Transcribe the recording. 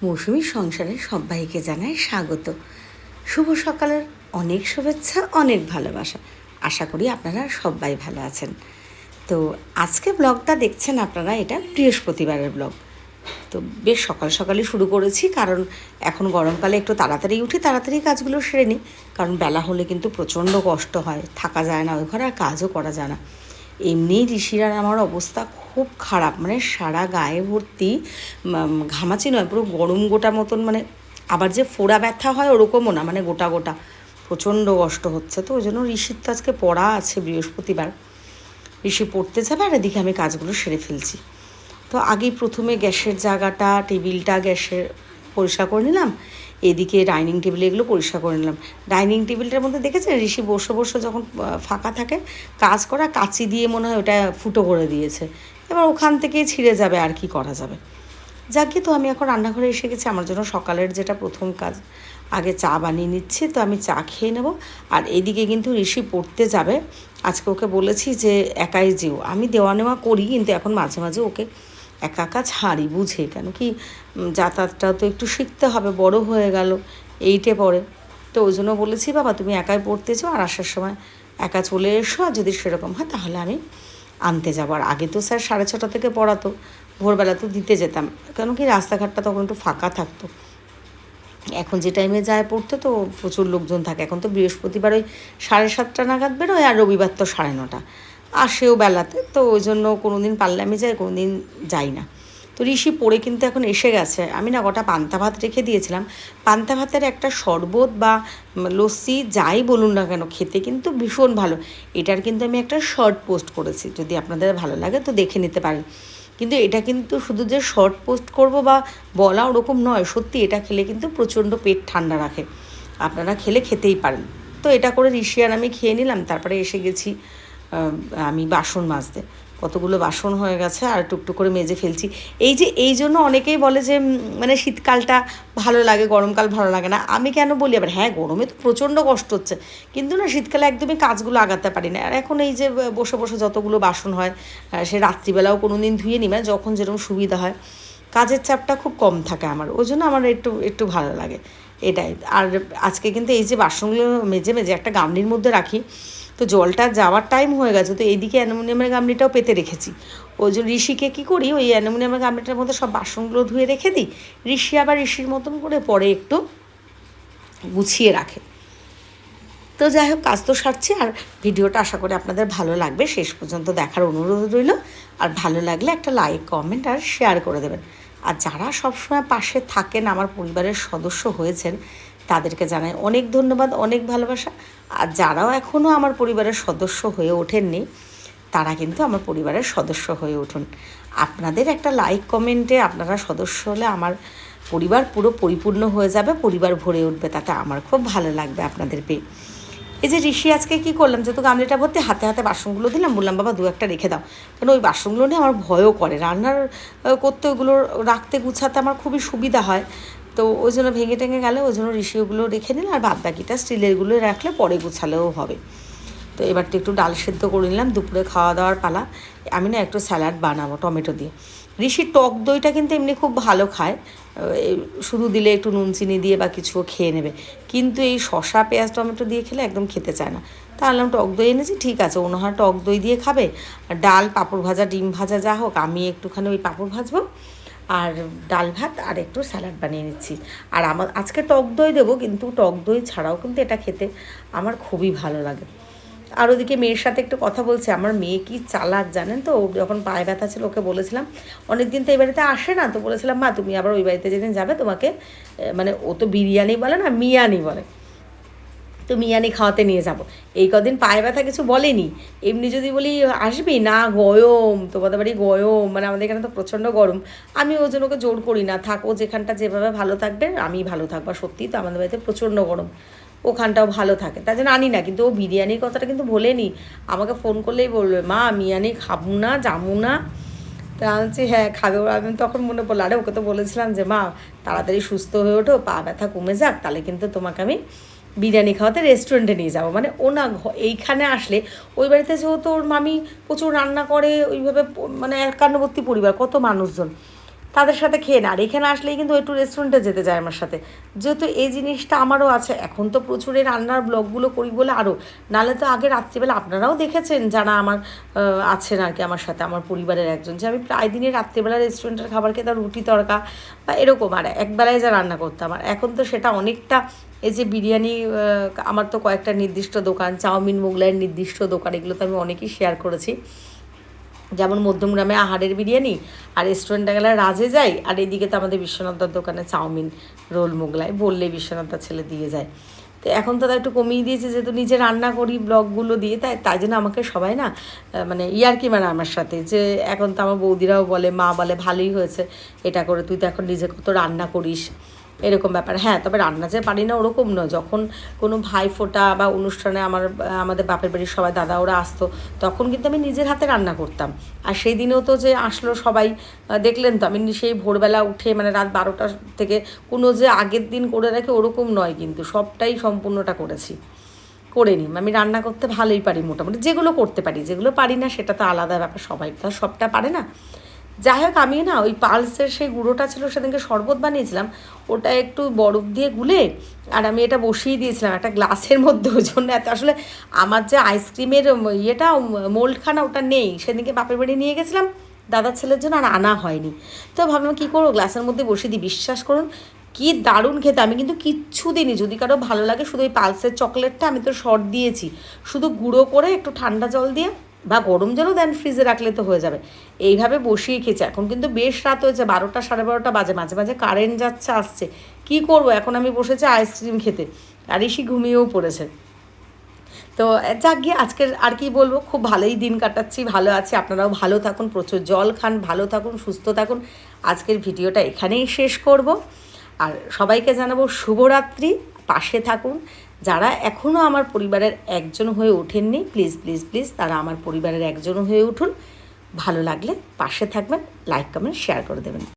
মৌসুমী সংসারে সবাইকে জানাই স্বাগত। শুভ সকালের অনেক শুভেচ্ছা, অনেক ভালোবাসা। আশা করি আপনারা সবাই ভালো আছেন। তো আজকে ব্লগটা দেখছেন আপনারা, এটা বৃহস্পতিবারের ব্লগ। তো বেশ সকাল সকালই শুরু করেছি, কারণ এখন গরমকালে একটু তাড়াতাড়ি উঠি, তাড়াতাড়ি কাজগুলো সেরে নিই। কারণ বেলা হলে কিন্তু প্রচণ্ড কষ্ট হয়, থাকা যায় না ওই ঘরে, আর কাজও করা যায় না। এমনি ঋষির আর আমার অবস্থা খুব খারাপ, মানে সারা গায়ে ভর্তি ঘামাচি নয়, পুরো গরম গোটা মতন, মানে আবার যে ফোড়া ব্যথা হয় ওরকমও না, মানে গোটা গোটা প্রচণ্ড কষ্ট হচ্ছে। তো ওই জন্য ঋষির তো আজকে পড়া আছে বৃহস্পতিবার, ঋষি পড়তে যাবে, আর এদিকে আমি কাজগুলো সেরে ফেলছি। তো আগেই প্রথমে গ্যাসের জায়গাটা, টেবিলটা গ্যাসের পরিষ্কার করে নিলাম, এদিকে ডাইনিং টেবিল এগুলো পরিষ্কার করে নিলাম। ডাইনিং টেবিলটার মধ্যে দেখেছেন ঋষি বসে বসে যখন ফাঁকা থাকে কাজ করা, কাঁচি দিয়ে মনে হয় ওটা ফুটো করে দিয়েছে। এবার ওখান থেকেই ছিঁড়ে যাবে, আর কি করা যাবে। যাকে তো আমি এখন রান্নাঘরে এসে গেছি, আমার জন্য সকালের যেটা প্রথম কাজ, আগে চা বানিয়ে নিচ্ছি। তো আমি চা খেয়ে নেব, আর এদিকে কিন্তু ঋষি পড়তে যাবে। আজকে ওকে বলেছি যে একাই যেও, আমি দেওয়া নেওয়া করি, কিন্তু এখন মাঝে মাঝে ওকে একা একা ছাড়ি, বুঝে, কেন কি যাতায়াতটা তো একটু শিখতে হবে, বড় হয়ে গেল, এইটে পড়ে। তো ওই জন্য বলেছি বাবা তুমি একাই পড়তে চাও, আর আসার সময় একা চলে এসো, আর যদি সেরকম হয় তাহলে আমি আনতে যাবো। আর আগে তো স্যার 6:30 থেকে পড়াতো, ভোরবেলা তো দিতে যেতাম, কেন কি রাস্তাঘাটটা তখন একটু ফাঁকা থাকতো। এখন যে টাইমে যায় পড়তে তো প্রচুর লোকজন থাকে। এখন তো বৃহস্পতিবার ওই 7:30 নাগাদ বেরোয়, আর রবিবার তো 9:30, আসেও বেলাতে। তো ওই জন্য কোনো দিন পারলে আমি যাই, কোনো দিন যাই না। তো ঋষি পড়ে কিন্তু এখন এসে গেছে। আমি না গোটা পান্তা ভাত রেখে দিয়েছিলাম, পান্তা ভাতের একটা শরবত বা লস্যি যাই বলুন না কেন, খেতে কিন্তু ভীষণ ভালো। এটার কিন্তু আমি একটা শর্ট পোস্ট করেছি, যদি আপনাদের ভালো লাগে তো দেখে নিতে পারেন। কিন্তু এটা কিন্তু শুধু যে শর্ট পোস্ট করব বা বলা ওরকম নয়, সত্যি এটা খেলে কিন্তু প্রচণ্ড পেট ঠান্ডা রাখে, আপনারা খেতেই পারেন। তো এটা করে ঋষি আর আমি খেয়ে নিলাম। তারপরে এসে গেছি আমি বাসন মাজতে। কতগুলো বাসন হয়ে গেছে, আর টুকটুক করে মেজে ফেলছি। এই জন্য অনেকেই বলে যে মানে শীতকালটা ভালো লাগে, গরমকাল ভালো লাগে না। আমি কেন বলি আবার, হ্যাঁ গরমে তো প্রচণ্ড কষ্ট হচ্ছে, কিন্তু না শীতকালে একদমই কাজগুলো আগাতে পারি না। আর এখন এই যে বসে বসে যতগুলো বাসন হয়, সে রাত্রিবেলাও কোনো দিন ধুয়ে নিই, মানে যখন যেরকম সুবিধা হয়। কাজের চাপটা খুব কম থাকে আমার, ওই জন্য আমার একটু একটু ভালো লাগে এটাই। আর আজকে কিন্তু এই যে বাসনগুলো মেজে মেজে একটা গামলির মধ্যে রাখি, তো জলটা যাওয়ার টাইম হয়ে গেছে, তো এইদিকে অ্যালুমিনিয়ামের গামলিটাও পেতে রেখেছি। ওই জন্য ঋষিকে কী করি, ওই অ্যালুমিনিয়ামের গামলিটার মধ্যে সব বাসনগুলো ধুয়ে রেখে দিই, ঋষি আবার ঋষির মতন করে পরে একটু গুছিয়ে রাখে। তো যাই হোক, কাজ তো সারছি, আর ভিডিওটা আশা করি আপনাদের ভালো লাগবে, শেষ পর্যন্ত দেখার অনুরোধ রইল। আর ভালো লাগলে একটা লাইক, কমেন্ট আর শেয়ার করে দেবেন। আর যারা সবসময় পাশে থাকেন, আমার পরিবারের সদস্য হয়েছেন, তাদেরকে জানাই অনেক ধন্যবাদ, অনেক ভালোবাসা। আর যারাও এখনও আমার পরিবারের সদস্য হয়ে ওঠেননি, তারা কিন্তু আমার পরিবারের সদস্য হয়ে উঠুন। আপনাদের একটা লাইক কমেন্টে আপনারা সদস্য হলে আমার পরিবার পুরো পরিপূর্ণ হয়ে যাবে, পরিবার ভরে উঠবে, তাতে আমার খুব ভালো লাগবে আপনাদের পেয়ে। এই যে ঋষি আজকে কী করলাম, যেহেতু গামলিটা ভর্তি, হাতে হাতে বাসনগুলো দিলাম, বললাম বাবা দু একটা রেখে দাও, কেন ওই বাসনগুলো নিয়ে আমার ভয়ও করে, রান্নার করতে ওগুলো রাখতে গুছাতে আমার খুবই সুবিধা হয়। তো ওই জন্য ভেঙে টেঙে গেলে ওই জন্য ঋষি ওগুলো রেখে নিল, আর বাদ বাকিটা স্টিলেরগুলো রাখলে পরে গুছালেও হবে। তো এবার তো একটু ডাল সেদ্ধ করে নিলাম, দুপুরে খাওয়া দাওয়ার পালা। আমি না একটু স্যালাড বানাবো টমেটো দিয়ে। ঋষি টক দইটা কিন্তু এমনি খুব ভালো খায়, শুধু দিলে একটু নুন চিনি দিয়ে বা কিছু খেয়ে নেবে, কিন্তু এই শসা পেঁয়াজ টমেটো দিয়ে খেলে একদম খেতে চায় না। তাহলে টক দই এনেছি, ঠিক আছে ওনা হয় টক দই দিয়ে খাবে, ডাল, পাঁপড় ভাজা, ডিম ভাজা যা হোক, আমি একটুখানি ওই পাঁপড় ভাজবো, আর ডাল ভাত আর একটু স্যালাড বানিয়ে নিচ্ছি। আর আমার আজকে টক দই দেবো, কিন্তু টক দই ছাড়াও কিন্তু এটা খেতে আমার খুবই ভালো লাগে। আর ওদিকে মেয়ের সাথে একটু কথা বলছে। আমার মেয়ে কি চালাক জানেন তো, ওর যখন পায়ে ব্যথা ছিল ওকে বলেছিলাম, অনেক দিন তো এই বাড়িতে আসে না, তো বলেছিলাম মা তুমি আবার ওই বাড়িতে যেদিন যাবে তোমাকে, মানে ও তো বিরিয়ানি বলে না, মিয়ানি বলে, তো মিয়ানি খাওয়াতে নিয়ে যাব। এই কদিন পায়ে ব্যথা কিছু বলেনি, এমনি যদি বলি আসবি না, গরম তোমাদের বাড়ি গরম, মানে আমাদের এখানে তো প্রচণ্ড গরম, আমি ওই জন্য ওকে জোর করি না, থাক ও যেখানটা যেভাবে ভালো থাকবে আমি ভালো থাকবো। সত্যিই তো আমাদের বাড়িতে প্রচণ্ড গরম, ওখানটাও ভালো থাকে, তাই জন্য আনি না। কিন্তু ও বিরিয়ানির কথাটা কিন্তু ভোলেনি, আমাকে ফোন করলেই বলবে মা মিয়ানি খাবো না, যাবো না। তা আমি বলছি হ্যাঁ খাবে। ওরা আমি তখন মনে পড়লো, আরে ওকে তো বলেছিলাম যে মা তাড়াতাড়ি সুস্থ হয়ে ওঠো, পা ব্যথা কমে যাক, তাহলে কিন্তু তোমাকে আমি বিরিয়ানি খাওয়াতে রেস্টুরেন্টে নিয়ে যাবো। মানে ও না এইখানে আসলে, ওই বাড়িতে যেহেতু ওর মামি প্রচুর রান্না করে, ওইভাবে মানে একান্নবর্তী পরিবার, কত মানুষজন, তাদের সাথে খেয়ে না। আর এখানে আসলেই কিন্তু একটু রেস্টুরেন্টে যেতে যায় আমার সাথে, যেহেতু এই জিনিসটা আমারও আছে। এখন তো প্রচুর এই রান্নার ব্লগগুলো করি বলে আরও, নাহলে তো আগে রাত্রিবেলা আপনারাও দেখেছেন যারা আমার আছেন আর কি আমার সাথে, আমার পরিবারের একজন, যে আমি প্রায় দিনই রাত্রিবেলা রেস্টুরেন্টের খাবার খেতাম, রুটি তড়কা বা এরকম, আর একবেলায় যা রান্না করতাম। আর এখন তো সেটা অনেকটা, এই যে বিরিয়ানি, আমার তো কয়েকটা নির্দিষ্ট দোকান, চাউমিন মোগলাইয়ের নির্দিষ্ট দোকান, এগুলো তো আমি অনেকই শেয়ার করেছি। যেমন মধ্যমগ্রামে আহারের বিরিয়ানি, আর রেস্টুরেন্টে গেলে রাজে যাই, আর এদিকে তো আমাদের বিশ্বনাথদার দোকানে চাউমিন রোল মোগলাই বললেই বিশ্বনাথদার ছেলে দিয়ে যায়। তো এখন তো একটু কমিয়ে দিয়েছে, যেহেতু নিজে রান্না করি ব্লগগুলো দিয়ে, তাই জন্য আমাকে সবাই না মানে ইয়ার্কি মানে আমার সাথে, যে এখন তো আমার বৌদিরাও বলে, মা বলে ভালোই হয়েছে এটা করে, তুই তো এখন নিজে কত রান্না করিস, এরকম ব্যাপার। হ্যাঁ, তবে রান্না যে পারি না ওরকম নয়। যখন কোনো ভাইফোঁটা বা অনুষ্ঠানে আমাদের বাপের বাড়ির সবাই দাদা ওরা আসতো, তখন কিন্তু আমি নিজের হাতে রান্না করতাম। আর সেই দিনেও তো যে আসলো সবাই, দেখলেন তো, আমি সেই ভোরবেলা উঠে মানে রাত 12টা থেকে কোনো যে আগের দিন করে রাখি ওরকম নয়, কিন্তু সবটাই সম্পূর্ণটা করেছি, করে নিই। আমি রান্না করতে ভালোই পারি মোটামুটি, যেগুলো করতে পারি, যেগুলো পারি না সেটা তো আলাদা ব্যাপার, সবাই তো সবটা পারে না। যাই হোক, আমি না ওই পালসের সেই গুঁড়োটা ছিল, সেদিনকে শরবত বানিয়েছিলাম, ওটা একটু বরফ দিয়ে গুলে আর আমি এটা বসিয়ে দিয়েছিলাম একটা গ্লাসের মধ্যে। ওই জন্য এত, আসলে আমার যে আইসক্রিমের ইয়েটা মোল্ডখানা ওটা নেই, সেদিনকে বাপের বাড়ি নিয়ে গেছিলাম দাদার ছেলের জন্য, আর আনা হয়নি। তো ভাবলাম কী করবো, গ্লাসের মধ্যে বসিয়ে দিই। বিশ্বাস করুন কি দারুণ খেতে। আমি কিন্তু কিচ্ছু দিইনি, যদি কারো ভালো লাগে শুধু ওই পালসের চকলেটটা আমি তো শর্ট দিয়েছি, শুধু গুঁড়ো করে একটু ঠান্ডা জল দিয়ে বা গরম জলও দেন, ফ্রিজে রাখলে তো হয়ে যাবে। এইভাবে বসিয়ে খেয়েছে। এখন কিন্তু বেশ রাত হয়েছে, 12টা 12:30 বাজে, মাঝে মাঝে কারেন্ট যাচ্ছে আসছে, কী করবো, এখন আমি বসেছি আইসক্রিম খেতে, আর এসে ঘুমিয়েও পড়েছে। তো যাক গিয়ে, আজকের আর কি বলবো, খুব ভালোই দিন কাটাচ্ছি, ভালো আছি। আপনারাও ভালো থাকুন, প্রচুর জল খান, ভালো থাকুন, সুস্থ থাকুন। আজকের ভিডিওটা এখানেই শেষ করব, আর সবাইকে জানাবো শুভরাত্রি। পাশে থাকুন। যারা এখনও আমার পরিবারের একজন হয়ে ওঠেননি, প্লিজ প্লিজ প্লিজ তারা আমার পরিবারের একজন হয়ে উঠুন। ভালো লাগলে পাশে থাকবেন, লাইক কমেন্ট শেয়ার করে দেবেন।